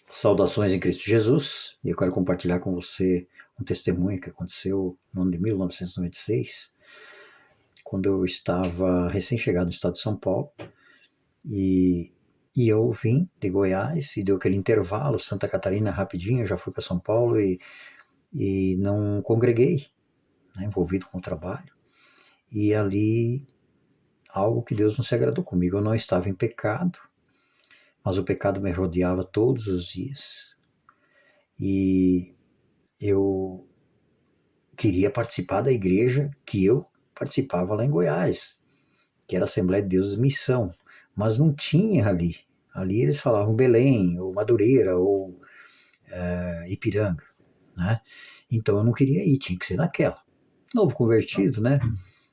Saudações em Cristo Jesus, e eu quero compartilhar com você um testemunho que aconteceu no ano de 1996, quando eu estava recém-chegado no estado de São Paulo, e, e eu vim de Goiás, e deu aquele intervalo, Santa Catarina rapidinho, eu já fui para São Paulo e não congreguei, né, envolvido com o trabalho, e ali algo que Deus não se agradou comigo, eu não estava em pecado, mas o pecado me rodeava todos os dias, e eu queria participar da igreja que eu participava lá em Goiás, que era a Assembleia de Deus de Missão, mas não tinha ali. Ali eles falavam Belém, ou Madureira, ou Ipiranga, né? Então eu não queria ir, tinha que ser naquela. Novo convertido, né?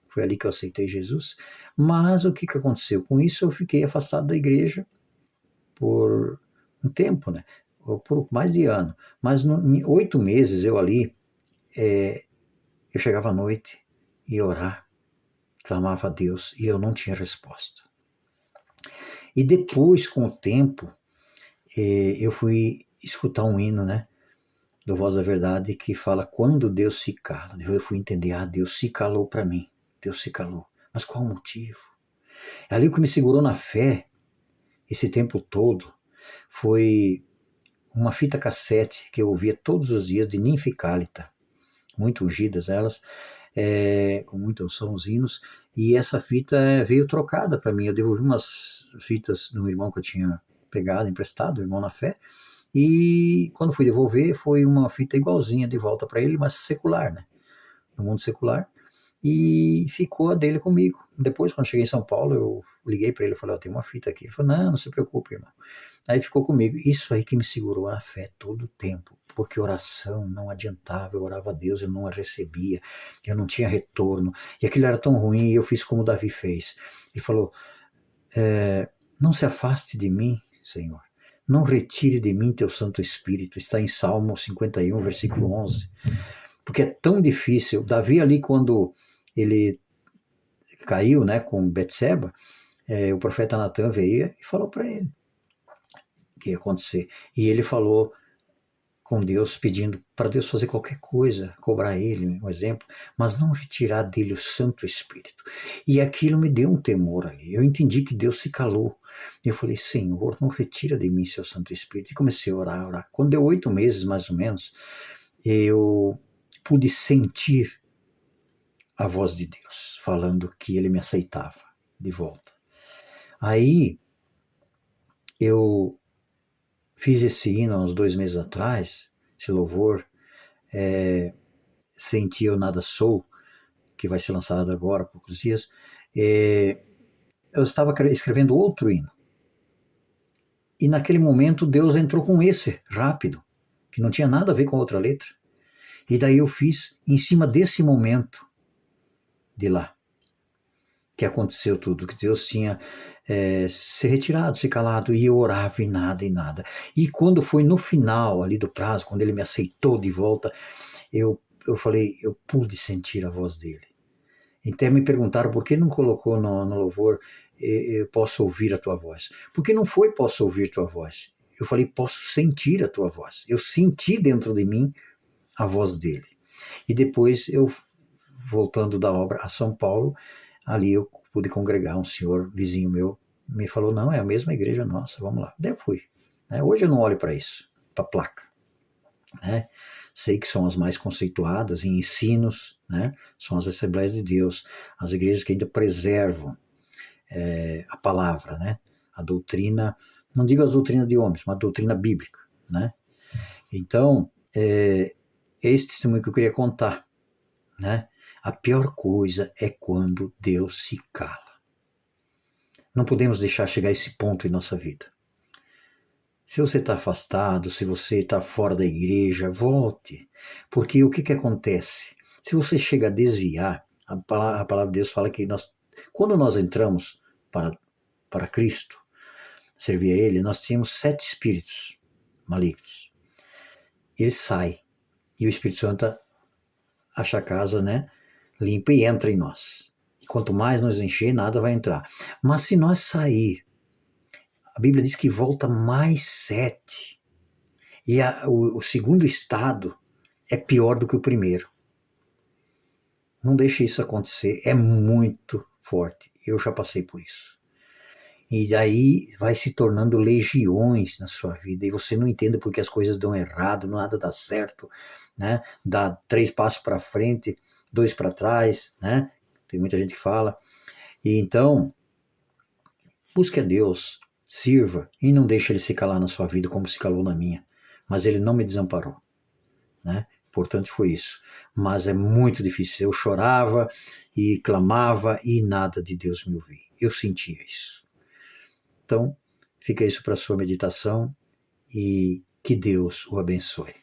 Foi ali que eu aceitei Jesus. Mas o que aconteceu? Com isso eu fiquei afastado da igreja por um tempo, né? Por mais de ano. Mas em 8 meses eu ali, eu chegava à noite e orar, clamava a Deus e eu não tinha resposta. E depois, com o tempo, eu fui escutar um hino, né, do Voz da Verdade, que fala quando Deus se cala. Eu fui entender, Deus se calou para mim, Deus se calou. Mas qual o motivo? Ali o que me segurou na fé, esse tempo todo, foi uma fita cassete que eu ouvia todos os dias de Ninfa e Cálita, muito ungidas elas, com muitos são os hinos, e essa fita veio trocada para mim. Eu devolvi umas fitas de um irmão que eu tinha pegado, emprestado, irmão na fé, e quando fui devolver, foi uma fita igualzinha de volta para ele, mas secular, né? No mundo secular, e ficou a dele comigo. Depois, quando cheguei em São Paulo, eu liguei para ele e falei, tem uma fita aqui. Ele falou, não se preocupe, irmão. Aí ficou comigo. Isso aí que me segurou na fé todo o tempo, porque oração não adiantava, eu orava a Deus, eu não a recebia, eu não tinha retorno, e aquilo era tão ruim, e eu fiz como Davi fez. Ele falou, não se afaste de mim, Senhor, não retire de mim teu Santo Espírito, está em Salmo 51, versículo 11, porque é tão difícil. Davi ali, quando ele caiu, né, com Betseba, o profeta Natan veio e falou para ele o que ia acontecer, e ele falou com Deus, pedindo para Deus fazer qualquer coisa, cobrar ele, um exemplo, mas não retirar dele o Santo Espírito. E aquilo me deu um temor ali. Eu entendi que Deus se calou. Eu falei, Senhor, não retira de mim seu Santo Espírito. E comecei a orar, orar. Quando deu 8 meses, mais ou menos, eu pude sentir a voz de Deus, falando que ele me aceitava de volta. Aí, eu fiz esse hino há uns 2 meses atrás, esse louvor, Sem Ti Eu Nada Sou, que vai ser lançado agora há poucos dias. Eu estava escrevendo outro hino. E naquele momento Deus entrou com esse, rápido, que não tinha nada a ver com a outra letra. E daí eu fiz em cima desse momento de lá, que aconteceu tudo, que Deus tinha se retirado, se calado, e eu orava e nada, e nada. E quando foi no final ali do prazo, quando ele me aceitou de volta, eu falei, eu pude sentir a voz dele. Então me perguntaram por que não colocou no louvor, eu posso ouvir a tua voz. Porque não foi posso ouvir tua voz. Eu falei, posso sentir a tua voz. Eu senti dentro de mim a voz dele. E depois eu, voltando da obra a São Paulo, ali eu pude congregar. Um senhor vizinho meu me falou, não, é a mesma igreja nossa, vamos lá. Daí eu fui. Hoje eu não olho para isso, para a placa. Né? Sei que são as mais conceituadas em ensinos, né? São as Assembleias de Deus, as igrejas que ainda preservam a palavra, né? A doutrina, não digo as doutrinas de homens, mas a doutrina bíblica, né? Então, é esse testemunho que eu queria contar, né? A pior coisa é quando Deus se cala. Não podemos deixar chegar a esse ponto em nossa vida. Se você está afastado, se você está fora da igreja, volte. Porque o que acontece? Se você chega a desviar, a palavra de Deus fala que quando nós entramos para Cristo, servir a Ele, nós tínhamos 7 espíritos malignos. Ele sai e o Espírito Santo acha a casa, né, limpa e entra em nós. E quanto mais nos encher, nada vai entrar. Mas se nós sair, a Bíblia diz que volta mais 7. E o segundo estado é pior do que o primeiro. Não deixe isso acontecer, é muito forte. Eu já passei por isso. E daí vai se tornando legiões na sua vida, e você não entende porque as coisas dão errado, nada dá certo, né? Dá 3 passos para frente, 2 para trás, né? Tem muita gente que fala. E então, busque a Deus, sirva e não deixe ele se calar na sua vida como se calou na minha. Mas ele não me desamparou, né? Importante foi isso. Mas é muito difícil. Eu chorava e clamava e nada de Deus me ouvia. Eu sentia isso. Então, fica isso para sua meditação e que Deus o abençoe.